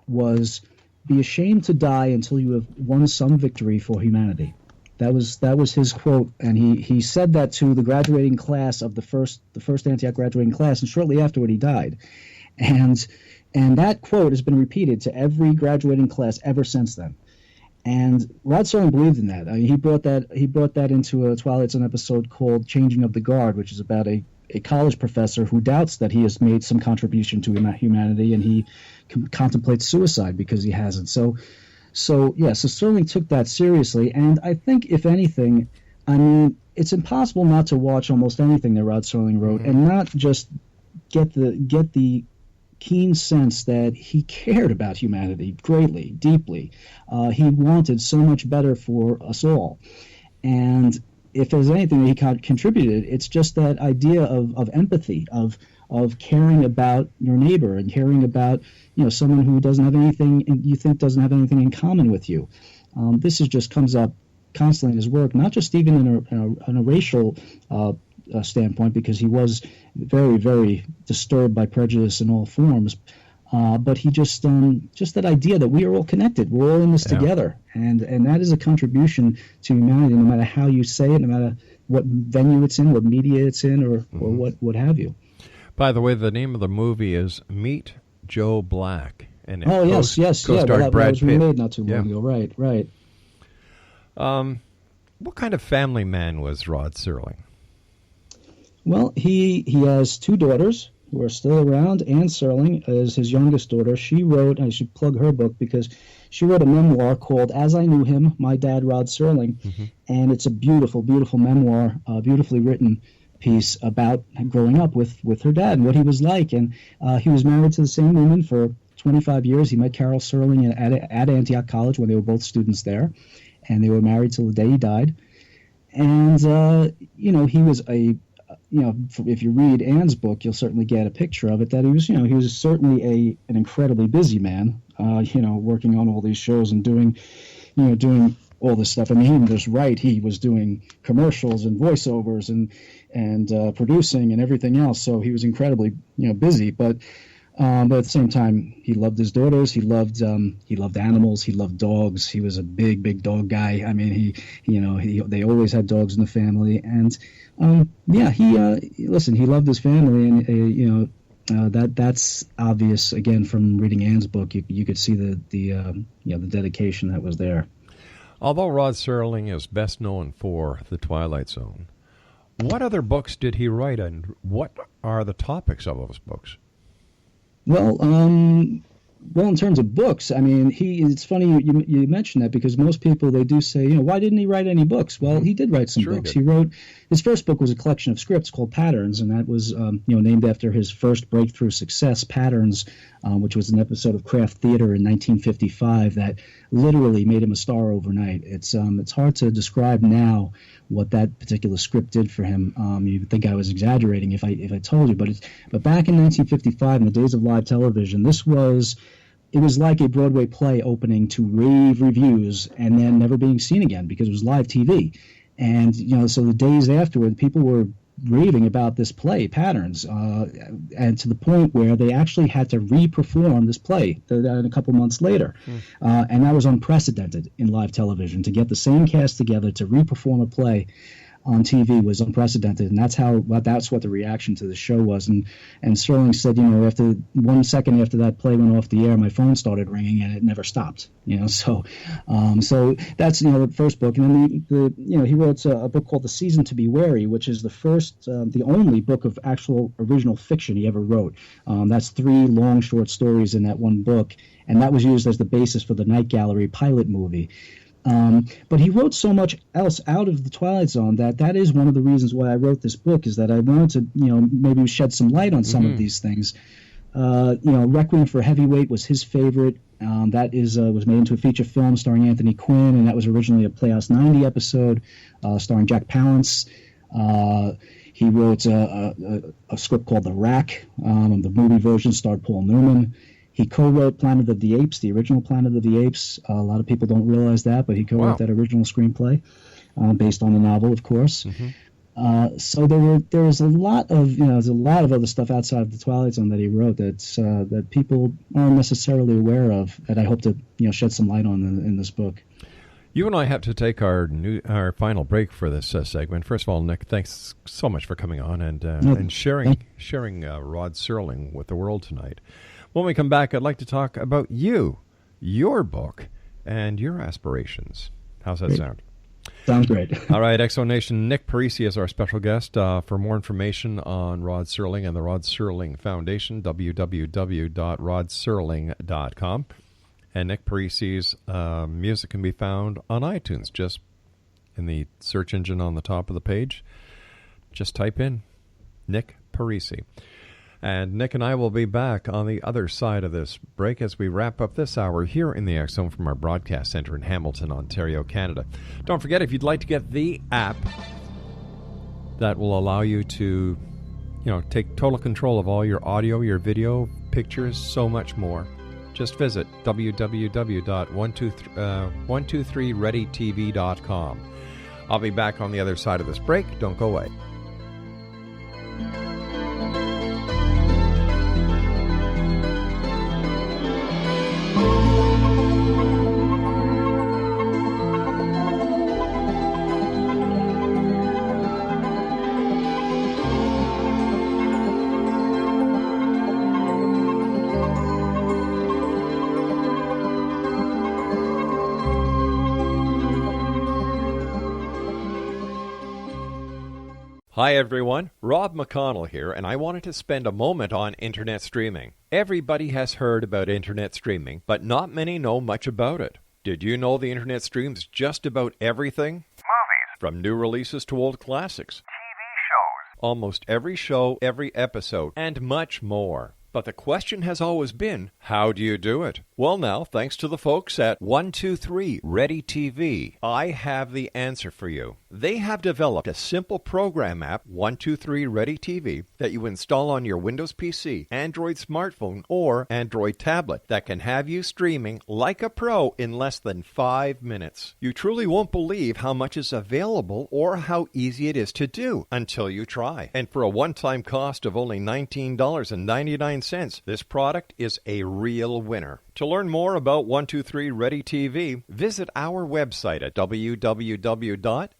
was, "Be ashamed to die until you have won some victory for humanity." That was his quote, and he said that to the graduating class of the first Antioch graduating class, and shortly afterward he died. And that quote has been repeated to every graduating class ever since then. And Rod Serling believed in that. I mean, he brought that into a Twilight Zone episode called "Changing of the Guard," which is about a college professor who doubts that he has made some contribution to humanity, and he contemplates suicide because he hasn't. So Serling took that seriously, and I think, if anything, it's impossible not to watch almost anything that Rod Serling wrote and not just get the keen sense that he cared about humanity greatly, deeply. He wanted so much better for us all, and if there's anything that he contributed, it's just that idea of empathy, of caring about your neighbor and caring about someone who doesn't have anything in common with you. This just comes up constantly in his work, not just even in a racial standpoint, because he was very, very disturbed by prejudice in all forms. But he just that idea that we are all connected, we're all in this together, and that is a contribution to humanity, no matter how you say it, no matter what venue it's in, what media it's in, or what have you. By the way, the name of the movie is Meet Joe Black, and that was remade not too long ago. Right. What kind of family man was Rod Serling? Well, he has two daughters who are still around. Anne Serling is his youngest daughter. She wrote, I should plug her book, because she wrote a memoir called As I Knew Him, My Dad, Rod Serling, and it's a beautiful, beautiful memoir, beautifully written piece about growing up with her dad and what he was like. And he was married to the same woman for 25 years. He met Carol Serling at Antioch College when they were both students there, and they were married till the day he died. And, he was if you read Anne's book, you'll certainly get a picture of it, that he was certainly an incredibly busy man, working on all these shows and doing all this stuff. I mean, he didn't just write; he was doing commercials and voiceovers and producing and everything else. So he was incredibly busy. But But at the same time, he loved his daughters. He loved animals. He loved dogs. He was a big dog guy. I mean, they always had dogs in the family. And he loved his family, and that's obvious again from reading Anne's book. You could see the dedication that was there. Although Rod Serling is best known for The Twilight Zone, what other books did he write, and what are the topics of those books? Well, in terms of books, I mean, it's funny you mentioned that, because most people, they do say, why didn't he write any books? Well, he did write some books. He wrote, his first book was a collection of scripts called Patterns, and that was, named after his first breakthrough success, Patterns, which was an episode of Kraft Theater in 1955 that literally made him a star overnight. It's hard to describe now what that particular script did for him. You'd think I was exaggerating if I told you, but back in 1955, in the days of live television, it was like a Broadway play opening to rave reviews and then never being seen again, because it was live TV. And so the days afterward, people were raving about this play, Patterns, and to the point where they actually had to re-perform this play a couple months later. And that was unprecedented in live television. To get the same cast together to re-perform a play on TV was unprecedented, and that's what the reaction to the show was. And Serling said, after 1 second after that play went off the air, my phone started ringing and it never stopped. So that's the first book, and then he wrote a book called The Season to Be Wary, which is the only book of actual original fiction he ever wrote. That's 3 long short stories in that one book, and that was used as the basis for the Night Gallery pilot movie. But he wrote so much else out of the Twilight Zone that is one of the reasons why I wrote this book, is that I wanted to, maybe shed some light on some of these things. Requiem for a Heavyweight was his favorite. That was made into a feature film starring Anthony Quinn, and that was originally a Playhouse 90 episode starring Jack Palance. He wrote a script called The Rack. The movie version starred Paul Newman. He co-wrote Planet of the Apes, the original Planet of the Apes. A lot of people don't realize that, but he co-wrote that original screenplay, based on the novel, of course. So there was a lot of other stuff outside of the Twilight Zone that he wrote that people aren't necessarily aware of, that I hope to shed some light on in this book. You and I have to take our final break for this segment. First of all, Nick, thanks so much for coming on and sharing Rod Serling with the world tonight. When we come back, I'd like to talk about you, your book, and your aspirations. How's that sound? Sounds great. All right, Exo Nation, Nick Parisi is our special guest. For more information on Rod Serling and the Rod Serling Foundation, www.rodserling.com. And Nick Parisi's music can be found on iTunes. Just in the search engine on the top of the page, just type in Nick Parisi. And Nick and I will be back on the other side of this break as we wrap up this hour here in the X Zone from our broadcast center in Hamilton, Ontario, Canada. Don't forget, if you'd like to get the app that will allow you to, take total control of all your audio, your video, pictures, so much more, just visit www.123readytv.com. I'll be back on the other side of this break. Don't go away. Hi everyone, Rob McConnell here, and I wanted to spend a moment on internet streaming. Everybody has heard about internet streaming, but not many know much about it. Did you know the internet streams just about everything? Movies. From new releases to old classics. TV shows. Almost every show, every episode, and much more. But the question has always been, how do you do it? Well now, thanks to the folks at 123 Ready TV, I have the answer for you. They have developed a simple program app, 123 Ready TV, that you install on your Windows PC, Android smartphone, or Android tablet that can have you streaming like a pro in less than 5 minutes. You truly won't believe how much is available or how easy it is to do until you try. And for a one-time cost of only $19.99, this product is a real winner. To learn more about 123 Ready TV, visit our website at www.xzbn.net.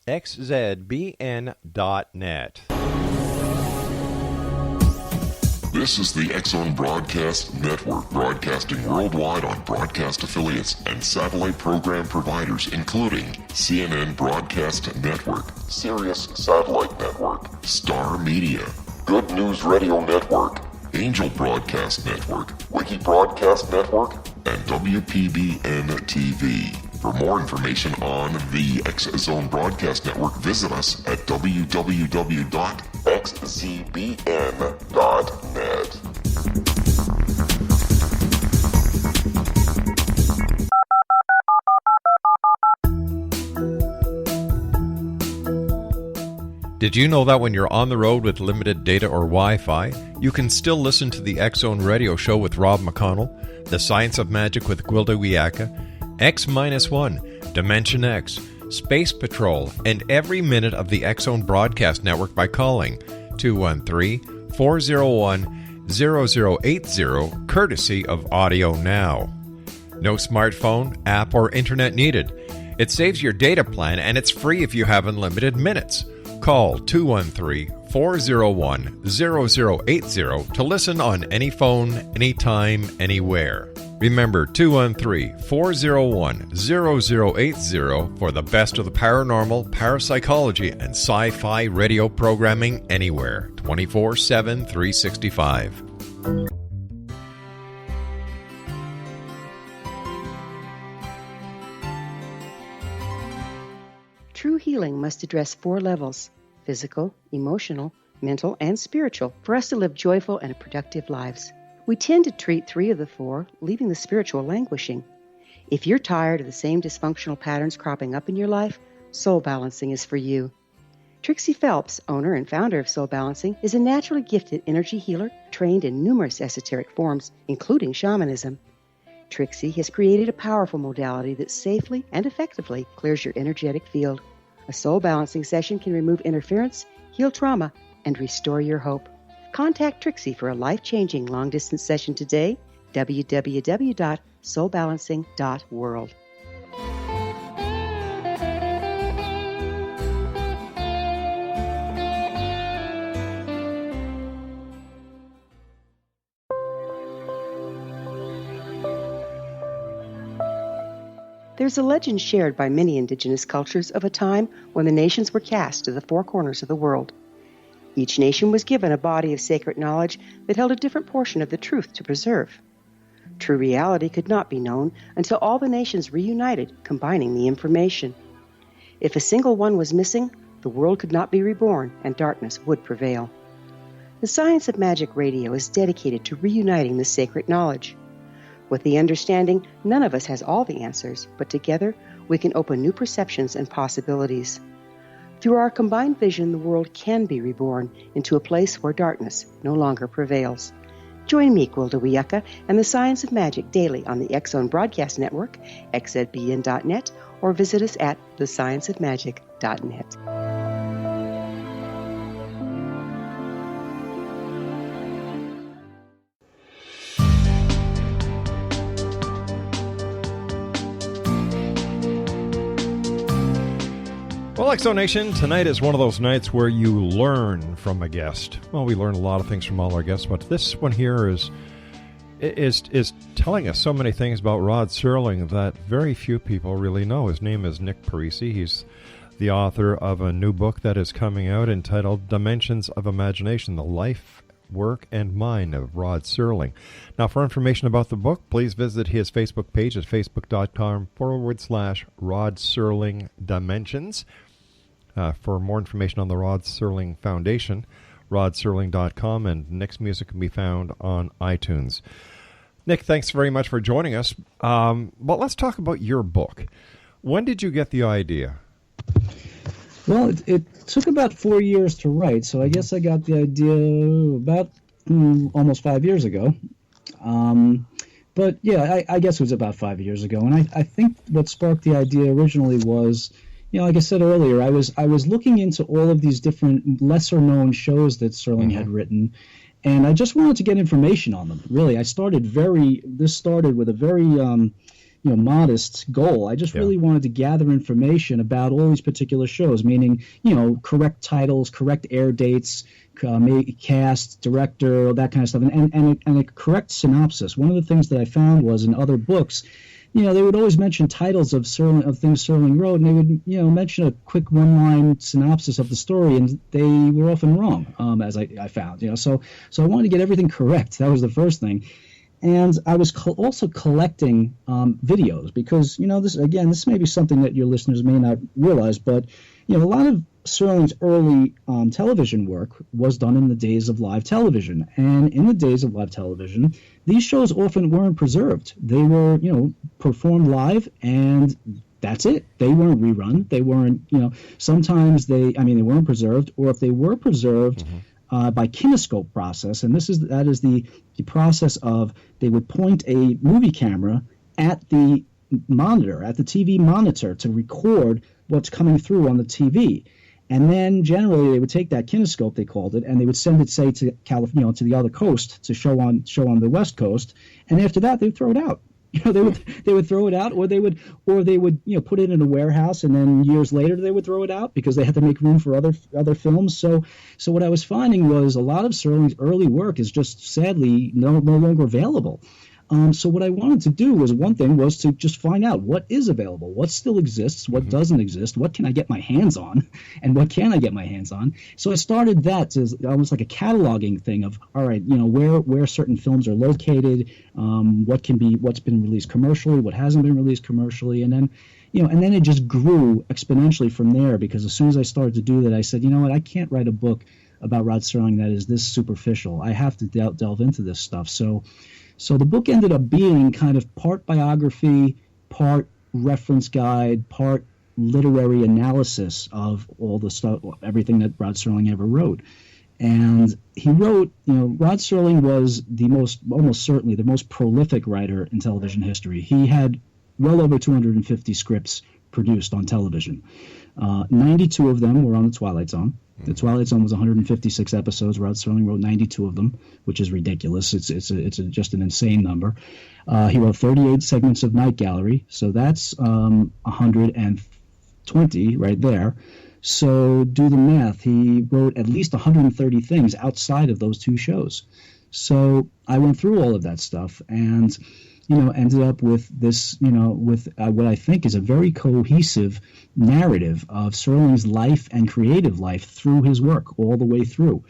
This is the X-Zone Broadcast Network, broadcasting worldwide on broadcast affiliates and satellite program providers, including CNN Broadcast Network, Sirius Satellite Network, Star Media, Good News Radio Network, Angel Broadcast Network, Wiki Broadcast Network, and WPBN TV. For more information on the X-Zone Broadcast Network, visit us at www.xzbn.net. Did you know that when you're on the road with limited data or Wi-Fi, you can still listen to the X-Zone Radio Show with Rob McConnell, The Science of Magic with Gwilda Wiyaka, X-1, Dimension X, Space Patrol, and every minute of the X-Zone Broadcast Network by calling 213-401-0080, courtesy of Audio Now. No smartphone, app, or internet needed. It saves your data plan, and it's free if you have unlimited minutes. Call 213-401-0080 to listen on any phone, anytime, anywhere. Remember 213-401-0080 for the best of the paranormal, parapsychology, and sci-fi radio programming anywhere, 24/7, 365. True healing must address 4 levels: physical, emotional, mental, and spiritual, for us to live joyful and productive lives. We tend to treat 3 of the 4, leaving the spiritual languishing. If you're tired of the same dysfunctional patterns cropping up in your life, Soul Balancing is for you. Trixie Phelps, owner and founder of Soul Balancing, is a naturally gifted energy healer trained in numerous esoteric forms, including shamanism. Trixie has created a powerful modality that safely and effectively clears your energetic field. A Soul Balancing session can remove interference, heal trauma, and restore your hope. Contact Trixie for a life-changing long-distance session today, www.soulbalancing.world. There's a legend shared by many indigenous cultures of a time when the nations were cast to the 4 corners of the world. Each nation was given a body of sacred knowledge that held a different portion of the truth to preserve. True reality could not be known until all the nations reunited, combining the information. If a single one was missing, the world could not be reborn and darkness would prevail. The Science of Magic Radio is dedicated to reuniting the sacred knowledge. With the understanding, none of us has all the answers, but together we can open new perceptions and possibilities. Through our combined vision, the world can be reborn into a place where darkness no longer prevails. Join me, Gwilda Wiyaka, and the Science of Magic daily on the X-Zone Broadcast Network, xzbn.net, or visit us at thescienceofmagic.net. Well, X-Zone Nation, tonight is one of those nights where you learn from a guest. Well, we learn a lot of things from all our guests, but this one here is telling us so many things about Rod Serling that very few people really know. His name is Nick Parisi. He's the author of a new book that is coming out entitled Dimensions of Imagination, The Life, Work, and Mind of Rod Serling. Now, for information about the book, please visit his Facebook page at facebook.com/Rod Serling Dimensions. For more information on the Rod Serling Foundation, rodserling.com, and Nick's music can be found on iTunes. Nick, thanks very much for joining us. But let's talk about your book. When did you get the idea? Well, it took about 4 years to write, so I guess I got the idea about almost 5 years ago. But yeah, I guess it was about 5 years ago, and I think what sparked the idea originally was, like I said earlier, I was looking into all of these different lesser-known shows that Serling had written, and I just wanted to get information on them. Really, this started with a very modest goal. I just really wanted to gather information about all these particular shows, meaning, correct titles, correct air dates, cast, director, that kind of stuff, and a correct synopsis. One of the things that I found was in other books, they would always mention titles of things Serling wrote, and they would, mention a quick one-line synopsis of the story, and they were often wrong, as I found, So I wanted to get everything correct. That was the first thing. And I was also collecting videos because, this may be something that your listeners may not realize, but, a lot of Serling's early television work was done in the days of live television. And in the days of live television, these shows often weren't preserved. They were, performed live, and that's it. They weren't rerun. They weren't, sometimes they weren't preserved, or if they were preserved, by kinescope process, and that is the process of they would point a movie camera at the monitor, at the TV monitor, to record what's coming through on the TV, and then generally they would take that kinescope, they called it, and they would send it, say, to California, to the other coast to show on the West Coast, and after that they'd throw it out. They would throw it out, or they would put it in a warehouse, and then years later they would throw it out because they had to make room for other films. So what I was finding was a lot of Serling's early work is just sadly no longer available. So what I wanted to do was to just find out what is available, what still exists, what doesn't exist, what can I get my hands on, and what can I get my hands on. So I started that as almost like a cataloging thing of, all right, where certain films are located, what's been released commercially, what hasn't been released commercially, and then it just grew exponentially from there, because as soon as I started to do that, I said, I can't write a book about Rod Serling that is this superficial. I have to delve into this stuff. So the book ended up being kind of part biography, part reference guide, part literary analysis of all the stuff, everything that Rod Serling ever wrote. And he wrote, Rod Serling was almost certainly the most prolific writer in television history. He had well over 250 scripts produced on television. 92 of them were on the Twilight Zone. The Twilight Zone was 156 episodes. Rod Serling wrote 92 of them, which is ridiculous. It's just an insane number. He wrote 38 segments of Night Gallery, so that's 120 right there. So do the math. He wrote at least 130 things outside of those two shows. So I went through all of that stuff and ended up with this, with what I think is a very cohesive narrative of Serling's life and creative life through his work all the way through.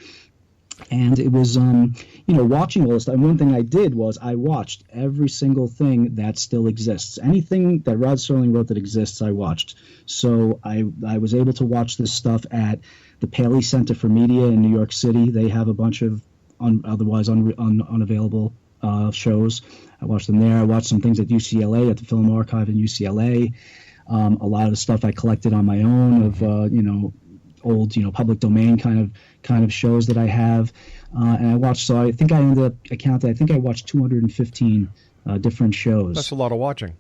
And it was, watching all this stuff. And one thing I did was I watched every single thing that still exists. Anything that Rod Serling wrote that exists, I watched. So I was able to watch this stuff at the Paley Center for Media in New York City. They have a bunch of otherwise unavailable shows. I watched them there. I watched some things at UCLA, at the Film Archive in UCLA. A lot of the stuff I collected on my own of old public domain kind of shows that I have. And I watched. So I think I ended up I think I watched 215 different shows. That's a lot of watching.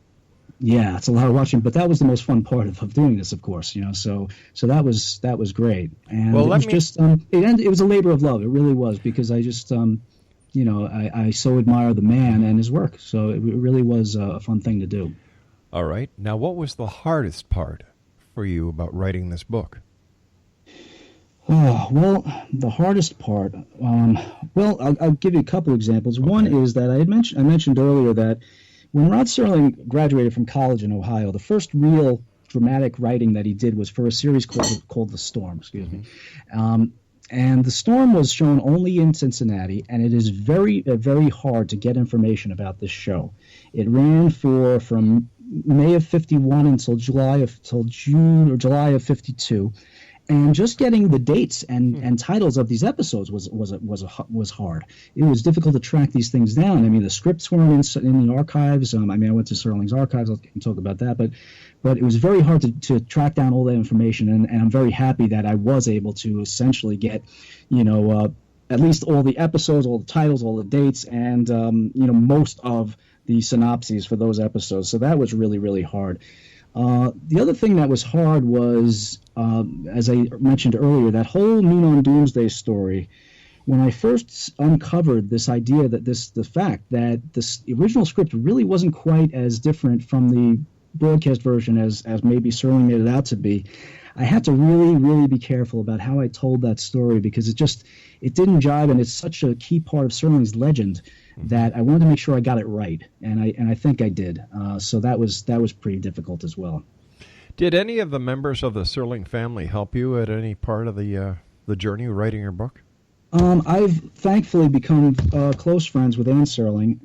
Yeah, it's a lot of watching, but that was the most fun part of doing this, of course. So that was great. And it was just it was a labor of love. It really was, because I just I so admire the man and his work. So it really was a fun thing to do. All right. Now, what was the hardest part for you about writing this book? Oh, well, the hardest part, I'll give you a couple examples. Okay. One is that I mentioned earlier that when Rod Serling graduated from college in Ohio, the first real dramatic writing that he did was for a series called The Storm, and The Storm was shown only in Cincinnati, and it is very, very hard to get information about this show. It ran from May of '51 until July of '52, And just getting the dates and titles of these episodes was hard. It was difficult to track these things down. I mean, the scripts weren't in the archives. I went to Serling's archives. I can talk about that. But it was very hard to track down all that information. And I'm very happy that I was able to essentially get, at least all the episodes, all the titles, all the dates, and most of the synopses for those episodes. So that was really, really hard. The other thing that was hard was, as I mentioned earlier, that whole Noon on Doomsday story. When I first uncovered this idea the fact that this original script really wasn't quite as different from the broadcast version as maybe Serling made it out to be, I had to really, really be careful about how I told that story, because it didn't jive, and it's such a key part of Serling's legend that I wanted to make sure I got it right, and I think I did. So that was pretty difficult as well. Did any of the members of the Serling family help you at any part of the journey of writing your book? I've thankfully become close friends with Anne Serling,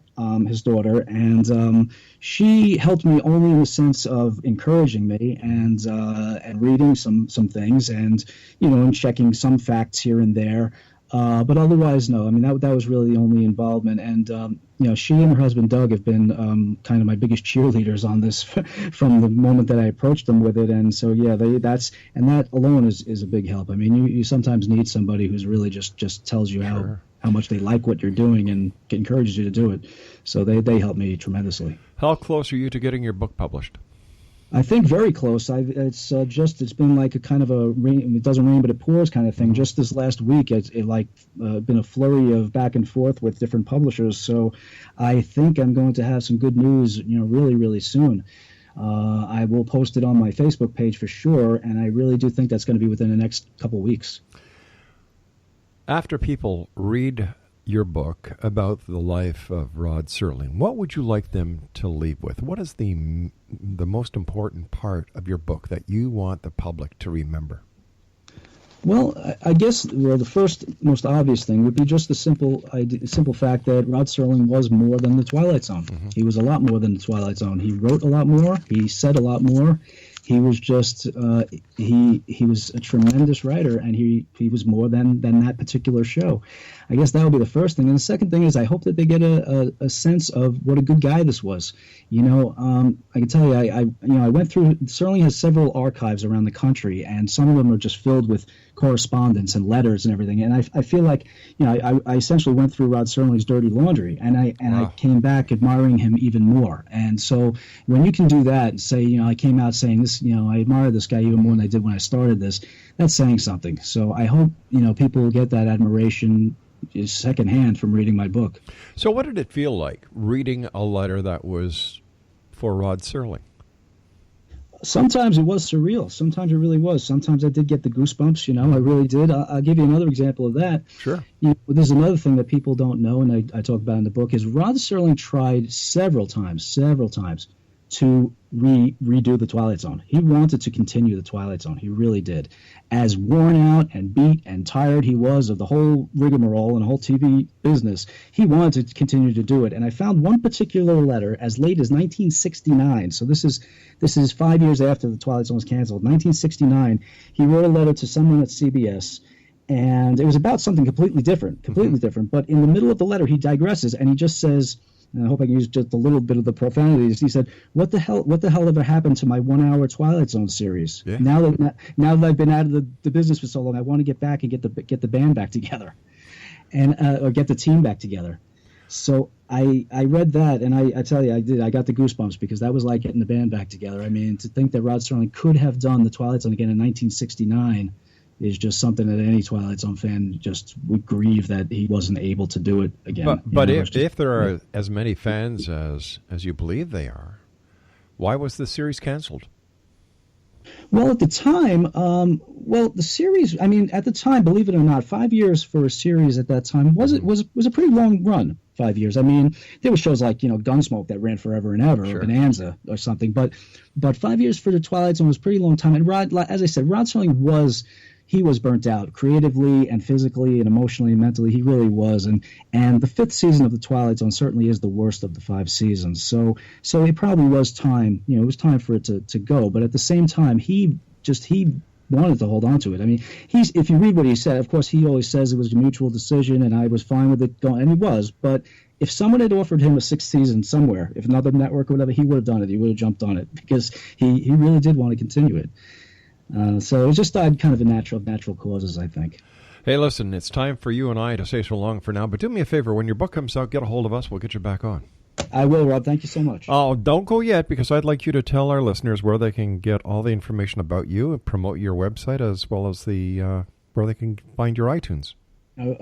his daughter, and she helped me only in the sense of encouraging me and reading some things and and checking some facts here and there. But otherwise, no. I mean, that was really the only involvement. And, she and her husband, Doug, have been kind of my biggest cheerleaders on this from the moment that I approached them with it. And so, yeah, that alone is a big help. I mean, you sometimes need somebody who's really just tells you how much they like what you're doing and encourages you to do it. So they help me tremendously. How close are you to getting your book published? I think very close. It's been like a kind of a rain. It doesn't rain, but it pours kind of thing. Just this last week, it's been a flurry of back and forth with different publishers. So I think I'm going to have some good news, really, really soon. I will post it on my Facebook page for sure, and I really do think that's going to be within the next couple weeks. After people read your book about the life of Rod Serling, what would you like them to leave with? What is the most important part of your book that you want the public to remember? Well, I guess the first most obvious thing would be just the simple fact that Rod Serling was more than the Twilight Zone. Mm-hmm. He was a lot more than the Twilight Zone. He wrote a lot more. He said a lot more. He was just he was a tremendous writer, and he was more than that particular show. I guess that would be the first thing. And the second thing is I hope that they get a sense of what a good guy this was. I can tell you, I went through. Serling has several archives around the country, and some of them are just filled with correspondence and letters and everything. And I feel like I essentially went through Rod Serling's dirty laundry, and I came back admiring him even more. And so when you can do that and say, I came out saying this, I admire this guy even more than I did when I started this, that's saying something. So I hope people will get that admiration secondhand from reading my book. So what did it feel like reading a letter that was for Rod Serling? Sometimes it was surreal. Sometimes it really was. Sometimes I did get the goosebumps, I really did. I'll give you another example of that. Sure. There's another thing that people don't know, and I talk about in the book, is Rod Serling tried several times to redo the Twilight Zone. He wanted to continue the Twilight Zone. He really did. As worn out and beat and tired he was of the whole rigmarole and the whole TV business, he wanted to continue to do it. And I found one particular letter as late as 1969. So this is 5 years after the Twilight Zone was canceled. 1969, he wrote a letter to someone at CBS, and it was about something completely different. But in the middle of the letter, he digresses, and he just says, and I hope I can use just a little bit of the profanities. He said, "What the hell ever happened to my 1 hour Twilight Zone series? Yeah. Now that I've been out of the business for so long, I want to get back and get the band back together, and or get the team back together." So I read that, and I tell you, I got the goosebumps, because that was like getting the band back together. I mean, to think that Rod Serling could have done the Twilight Zone again in 1969 is just something that any Twilight Zone fan just would grieve that he wasn't able to do it again. But if there are as many fans as you believe they are, why was the series canceled? Well, at the time, the series, at the time, believe it or not, 5 years for a series at that time was a pretty long run. 5 years. There were shows like, Gunsmoke that ran forever and ever, sure, or Bonanza or something. But 5 years for the Twilight Zone was a pretty long time. And as I said, Rod Serling was burnt out creatively and physically and emotionally and mentally. He really was. And the fifth season of the Twilight Zone certainly is the worst of the 5 seasons. So it probably was time, it was time for it to go. But at the same time, he wanted to hold on to it. I mean, if you read what he said, of course, he always says it was a mutual decision and I was fine with it going, and he was. But if someone had offered him a 6th season somewhere, if another network or whatever, he would have done it. He would have jumped on it because he really did want to continue it. So it just died kind of a natural causes, I think. Hey, listen, it's time for you and I to say so long for now, but do me a favor. When your book comes out, get a hold of us. We'll get you back on. I will, Rob. Thank you so much. Oh, don't go yet, because I'd like you to tell our listeners where they can get all the information about you and promote your website, as well as the where they can find your iTunes. I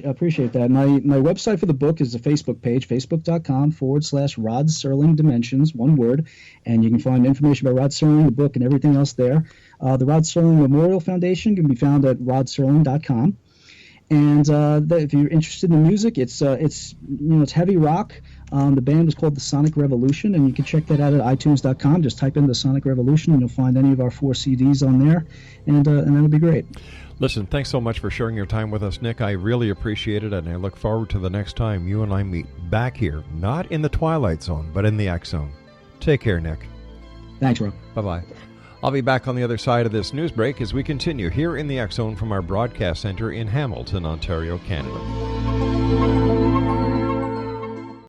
appreciate that. My website for the book is the Facebook page, facebook.com/Rod Serling Dimensions, one word, and you can find information about Rod Serling, the book, and everything else there. The Rod Serling Memorial Foundation can be found at rodserling.com. And if you're interested in music, it's heavy rock. The band was called the Sonic Revolution, and you can check that out at iTunes.com. Just type in the Sonic Revolution, and you'll find any of our 4 CDs on there, and that'll be great. Listen, thanks so much for sharing your time with us, Nick. I really appreciate it, and I look forward to the next time you and I meet back here, not in the Twilight Zone, but in the X Zone. Take care, Nick. Thanks, Rob. Bye-bye. I'll be back on the other side of this news break as we continue here in the X Zone from our broadcast center in Hamilton, Ontario, Canada.